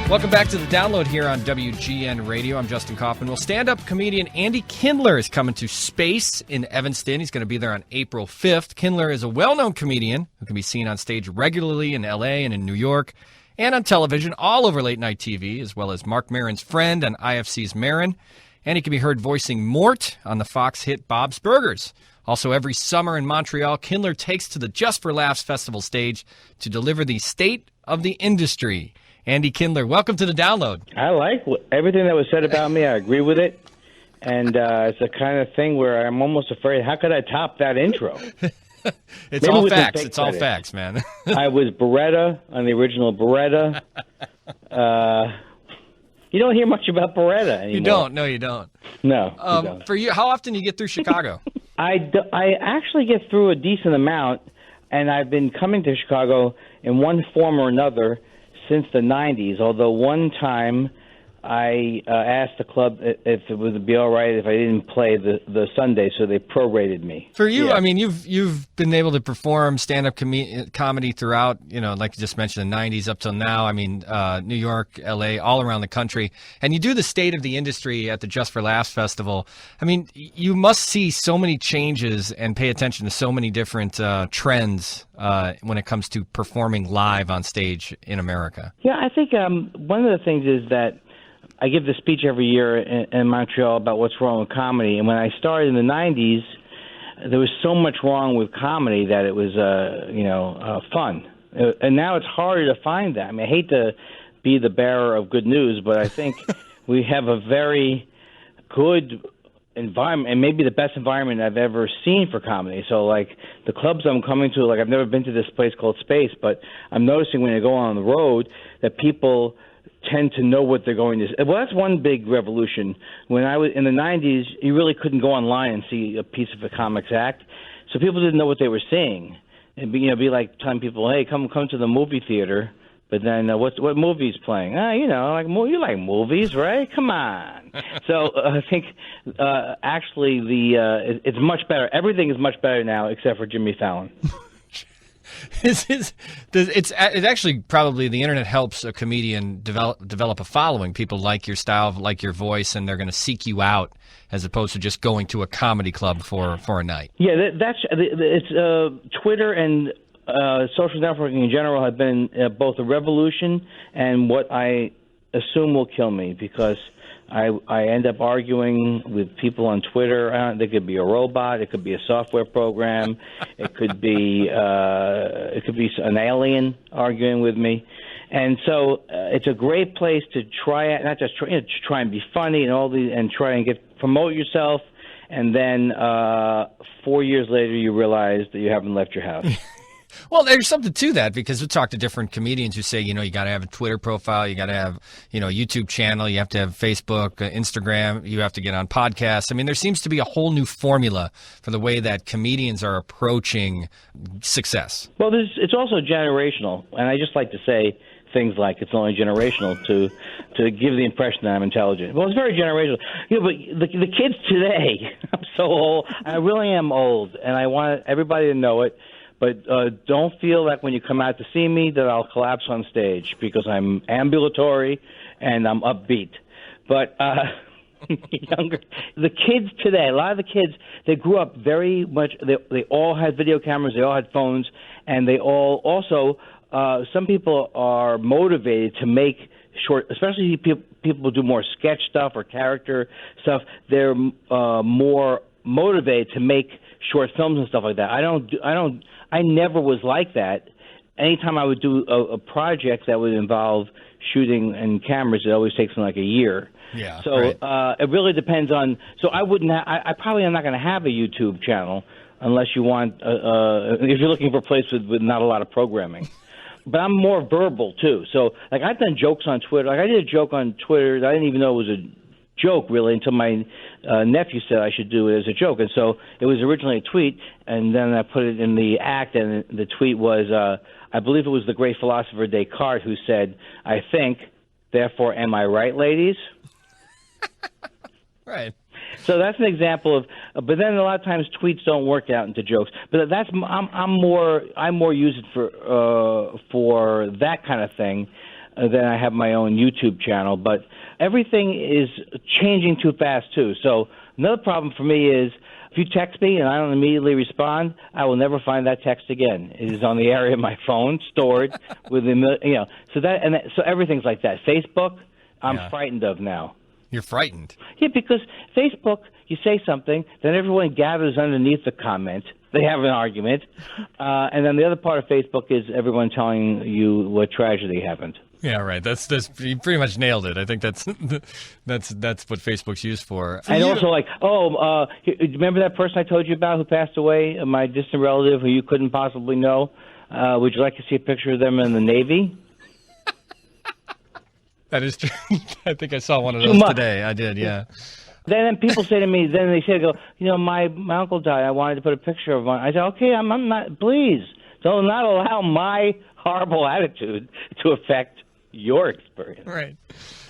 Welcome back to the download here on WGN Radio. I'm Justin Kaufman. Well, stand-up comedian Andy Kindler is coming to Space in Evanston. He's going to be there on April 5th. Kindler is a well-known comedian who can be seen on stage regularly in L.A. and in New York and on television all over late-night TV, as well as Marc Maron's friend on IFC's Maron. And he can be heard voicing Mort on the Fox hit Bob's Burgers. Also, every summer in Montreal, Kindler takes to the Just for Laughs festival stage to deliver the state of the industry. Andy Kindler, welcome to the download. I like everything that was said about me. I agree with it. And it's the kind of thing where I'm almost afraid, how could I top that intro? It's all facts. It's all facts, man. I was Beretta on the original Beretta. You don't hear much about Beretta anymore. You don't. No, you don't. No, you don't. For you, how often do you get through Chicago? I actually get through a decent amount, and I've been coming to Chicago in one form or another since the 90s, although one time I asked the club if it would be all right if I didn't play the Sunday, so they prorated me. For you, yeah. I mean, you've been able to perform stand-up comedy throughout, like you just mentioned, the 90s up till now. I mean, New York, L.A., all around the country. And you do the state of the industry at the Just for Laughs Festival. I mean, you must see so many changes and pay attention to so many different trends when it comes to performing live on stage in America. Yeah, I think one of the things is that I give the speech every year in Montreal about what's wrong with comedy. And when I started in the 90s, there was so much wrong with comedy that it was, fun. And now it's harder to find that. I mean, I hate to be the bearer of good news, but I think we have a very good environment, and maybe the best environment I've ever seen for comedy. So, like, the clubs I'm coming to, like, I've never been to this place called Space, but I'm noticing when I go on the road that people tend to know what they're going to. Well, that's one big revolution. When I was in the 90s, you really couldn't go online and see a piece of a comic's act, so people didn't know what they were seeing. It'd be like telling people, "Hey, come to the movie theater." But then, what movie's playing? You like movies, right? Come on. So I think actually it's much better. Everything is much better now, except for Jimmy Fallon. It's actually probably the internet helps a comedian develop a following. People like your style, like your voice, and they're going to seek you out as opposed to just going to a comedy club for a night. Yeah, it's Twitter and social networking in general have been both a revolution and what I assume will kill me, because I end up arguing with people on Twitter. They could be a robot, it could be a software program, it could be an alien arguing with me, and so it's a great place to try it, not just try and be funny and try and promote yourself, and then 4 years later you realize that you haven't left your house. Well, there's something to that, because we talk to different comedians who say, you got to have a Twitter profile, you got to have, a YouTube channel, you have to have Facebook, Instagram, you have to get on podcasts. I mean, there seems to be a whole new formula for the way that comedians are approaching success. Well, it's also generational, and I just like to say things like it's only generational to give the impression that I'm intelligent. Well, it's very generational. But the kids today, I'm so old. I really am old, and I want everybody to know it. But don't feel like when you come out to see me that I'll collapse on stage, because I'm ambulatory and I'm upbeat. But the kids today, a lot of the kids, they grew up very much, they all had video cameras, they all had phones, and they all also, some people are motivated to make short, especially people who do more sketch stuff or character stuff, they're more motivated to make short films and stuff like that. I never was like that. Anytime I would do a project that would involve shooting and cameras, it always takes me like a year. Yeah. So right. It really depends on. So I wouldn't. I probably am not going to have a YouTube channel unless you want. If you're looking for a place with not a lot of programming. But I'm more verbal too. So like I've done jokes on Twitter. Like I did a joke on Twitter that I didn't even know it was a joke really until my nephew said I should do it as a joke, and so it was originally a tweet, and then I put it in the act, and the tweet was I believe it was the great philosopher Descartes who said, "I think, therefore am I right, ladies?" Right. So that's an example of. But then a lot of times tweets don't work out into jokes. But that's I'm more use it for that kind of thing. then I have my own YouTube channel. But everything is changing too fast, too. So another problem for me is if you text me and I don't immediately respond, I will never find that text again. It is on the area of my phone, stored so everything's like that. Facebook, I'm frightened of now. You're frightened? Yeah, because Facebook, you say something, then everyone gathers underneath the comment. They have an argument. And then the other part of Facebook is everyone telling you what tragedy happened. Yeah, right. That's you pretty much nailed it. I think that's what Facebook's used for. And also, remember that person I told you about who passed away, my distant relative who you couldn't possibly know? Would you like to see a picture of them in the Navy? That is true. I think I saw one of those today. I did, yeah. Then people say to me, my uncle died. I wanted to put a picture of one. I said, okay, I'm not, please, don't not allow my horrible attitude to affect your experience. Right.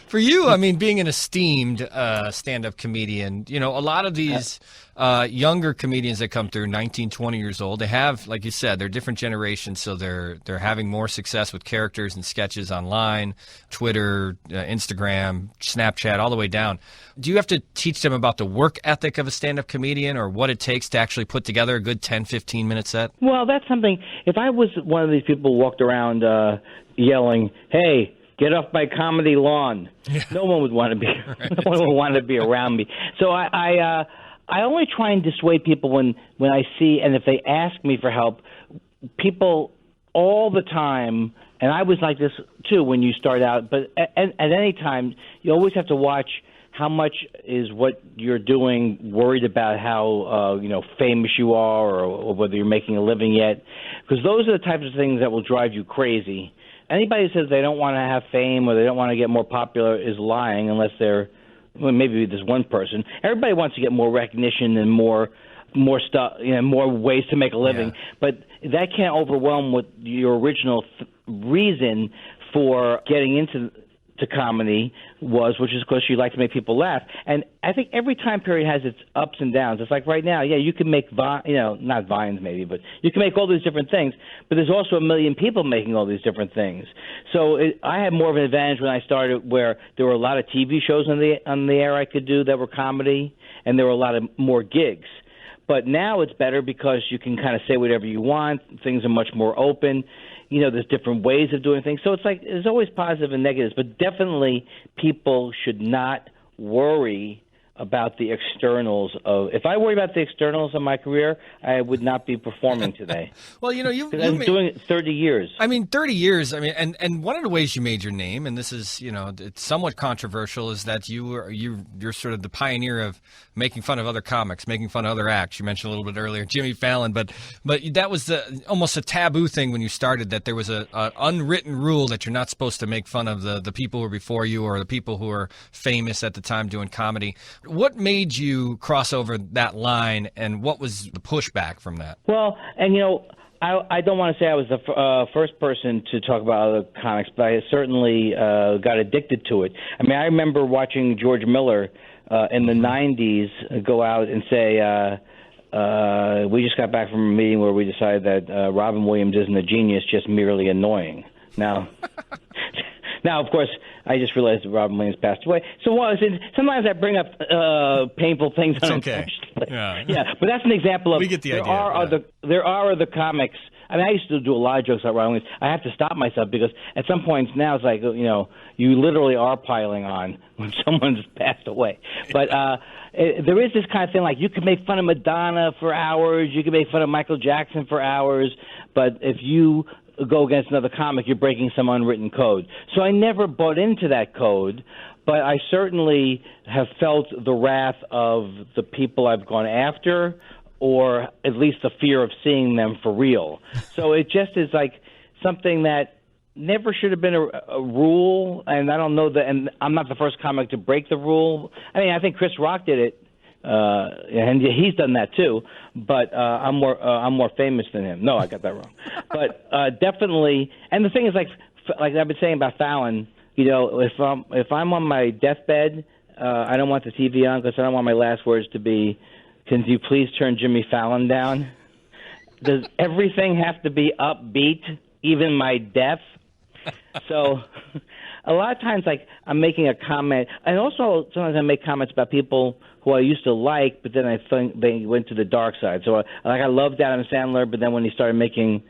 For you, I mean, being an esteemed stand-up comedian, a lot of these younger comedians that come through, 19, 20 years old, they have, like you said, they're different generations, so they're having more success with characters and sketches online, Twitter, Instagram, Snapchat, all the way down. Do you have to teach them about the work ethic of a stand-up comedian or what it takes to actually put together a good 10, 15-minute set? Well, that's something. If I was one of these people who walked around yelling, hey, get off my comedy lawn. Yeah. No one would want to be. Right. No one would want to be around me. So I only try and dissuade people when I see, and if they ask me for help, people all the time. And I was like this too when you start out. But at any time, you always have to watch how much is what you're doing worried about how famous you are or whether you're making a living yet, because those are the types of things that will drive you crazy. Anybody who says they don't want to have fame or they don't want to get more popular is lying, unless maybe there's one person. Everybody wants to get more recognition and more stuff, more ways to make a living. Yeah. But that can't overwhelm what your original reason for getting into comedy was, which is because you like to make people laugh. And I think every time period has its ups and downs. It's like right now, you can make, not vines maybe, but you can make all these different things. But there's also a million people making all these different things. So I had more of an advantage when I started, where there were a lot of TV shows on the air I could do that were comedy, and there were a lot of more gigs. But now it's better because you can kind of say whatever you want. Things are much more open. There's different ways of doing things. So it's like there's always positive and negatives, but definitely people should not worry about the externals of. If I worry about the externals of my career, I would not be performing today. Well, you've been doing it 30 years. 30 years. And one of the ways you made your name, and this is, it's somewhat controversial, is that you're sort of the pioneer of making fun of other comics, making fun of other acts. You mentioned a little bit earlier Jimmy Fallon, but that was almost a taboo thing when you started, that there was an unwritten rule that you're not supposed to make fun of the people who were before you or the people who were famous at the time doing comedy. What made you cross over that line, and what was the pushback from that? Well, and I don't want to say I was the first person to talk about other comics, but I certainly got addicted to it. I remember watching George Miller in the 90s go out and say, we just got back from a meeting where we decided that Robin Williams isn't a genius, just merely annoying. Now, of course, I just realized that Robin Williams passed away. So sometimes I bring up painful things. It's okay. Yeah, but that's an example of. We get the idea. There are other comics. I used to do a lot of jokes about Robin Williams. I have to stop myself because at some points now it's like, you literally are piling on when someone's passed away. But there is this kind of thing, like you can make fun of Madonna for hours, you can make fun of Michael Jackson for hours, but if you go against another comic, you're breaking some unwritten code. So I never bought into that code, but I certainly have felt the wrath of the people I've gone after, or at least the fear of seeing them for real. So it just is like something that never should have been a rule, and I don't know that, and I'm not the first comic to break the rule. I think Chris Rock did it, and he's done that too. But I'm more famous than him. No, I got that wrong. But definitely, and the thing is, like I've been saying about Fallon, if I'm on my deathbed, I don't want the TV on because I don't want my last words to be, "Can you please turn Jimmy Fallon down?" Does everything have to be upbeat, even my death? So a lot of times, like, I'm making a comment, and also sometimes I make comments about people who I used to like, but then I think they went to the dark side. So, I loved Adam Sandler, but then when he started making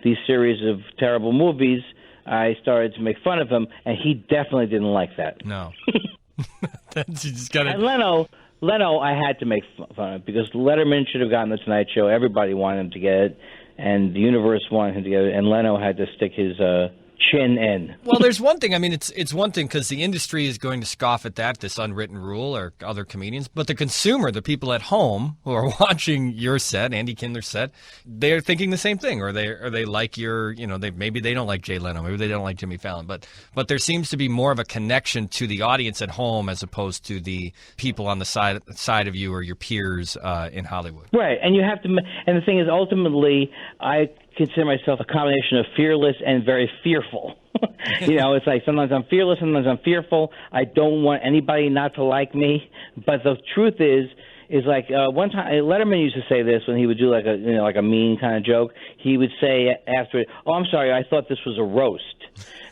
these series of terrible movies, I started to make fun of him, and he definitely didn't like that. No. You just gotta... And Leno, I had to make fun of because Letterman should have gotten the Tonight Show. Everybody wanted him to get it, and the universe wanted him to get it, and Leno had to stick his chin in. Well, there's one thing. I mean, it's one thing because the industry is going to scoff at that, this unwritten rule, or other comedians. But the consumer, the people at home who are watching your set, Andy Kindler's set, they're thinking the same thing, or they like your, maybe they don't like Jay Leno, maybe they don't like Jimmy Fallon, but there seems to be more of a connection to the audience at home as opposed to the people on the side of you or your peers in Hollywood. Right, and you have to. And the thing is, ultimately, I consider myself a combination of fearless and very fearful. It's like sometimes I'm fearless, sometimes I'm fearful. I don't want anybody not to like me. But the truth is like one time Letterman used to say this when he would do like a mean kind of joke. He would say after it, "Oh, I'm sorry, I thought this was a roast."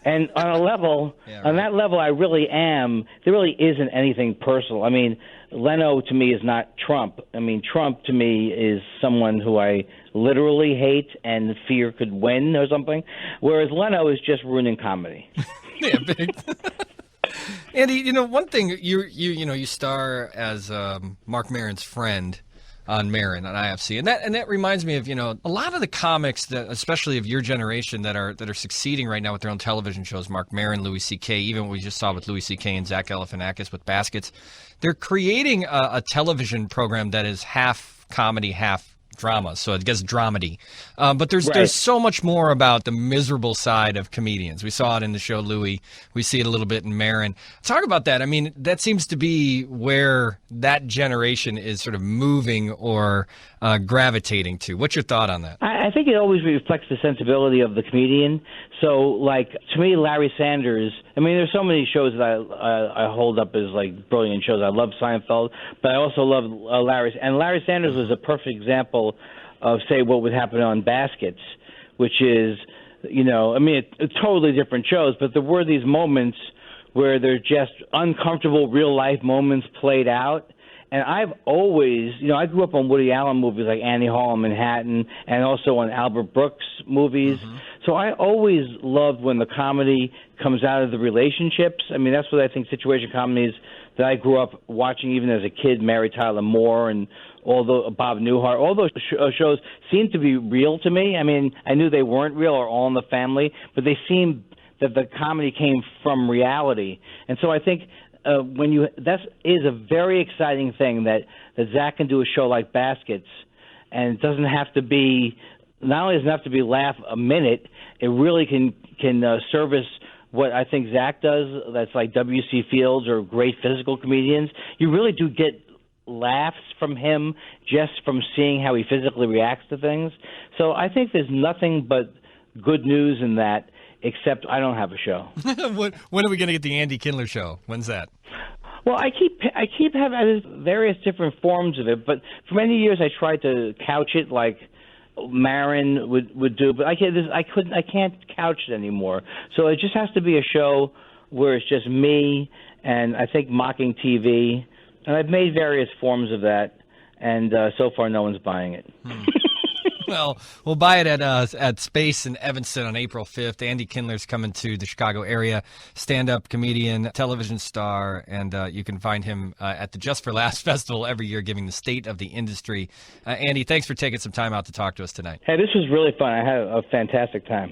And on that level, I really am. There really isn't anything personal. I mean, Leno to me is not Trump. I mean, Trump to me is someone who I literally hate and fear could win or something, whereas Leno is just ruining comedy. Yeah, big. Andy, one thing you star as Mark Maron's friend on Maron on IFC, and that reminds me of a lot of the comics that, especially of your generation, that are succeeding right now with their own television shows. Mark Maron, Louis C.K., even what we just saw with Louis C.K. and Zach Galifianakis with Baskets. They're creating a television program that is half comedy, half drama, so it gets dramedy. But there's so much more about the miserable side of comedians. We saw it in the show Louis. We see it a little bit in Maron. Talk about that. I mean, that seems to be where that generation is sort of moving or gravitating to. What's your thought on that? I think it always reflects the sensibility of the comedian. So, like, to me, Larry Sanders, I mean, there's so many shows that I hold up as, like, brilliant shows. I love Seinfeld, but I also love Larry. And Larry Sanders was a perfect example of, say, what would happen on Baskets, which is, it's totally different shows, but there were these moments where they're just uncomfortable real-life moments played out. And I've always, I grew up on Woody Allen movies like Annie Hall in Manhattan and also on Albert Brooks movies. Mm-hmm. So I always loved when the comedy comes out of the relationships. I mean, that's what I think situation comedies that I grew up watching even as a kid, Mary Tyler Moore and Bob Newhart, all those shows seemed to be real to me. I mean, I knew they weren't real or All in the Family, but they seemed that the comedy came from reality. And so I think that is a very exciting thing that Zach can do a show like Baskets, and it doesn't have to be, not only does it have to be laugh a minute, it really can service what I think Zach does. That's like W.C. Fields or great physical comedians. You really do get laughs from him just from seeing how he physically reacts to things. So I think there's nothing but good news in that. Except I don't have a show. When are we going to get the Andy Kindler show? When's that? Well, I keep having various different forms of it, but for many years I tried to couch it like Maron would do, but I can't couch it anymore. So it just has to be a show where it's just me and I think mocking TV, and I've made various forms of that, and so far no one's buying it. Well, we'll buy it at Space in Evanston on April 5th. Andy Kindler's coming to the Chicago area, stand-up comedian, television star, and you can find him at the Just for Laughs Festival every year giving the state of the industry. Andy, thanks for taking some time out to talk to us tonight. Hey, this was really fun. I had a fantastic time.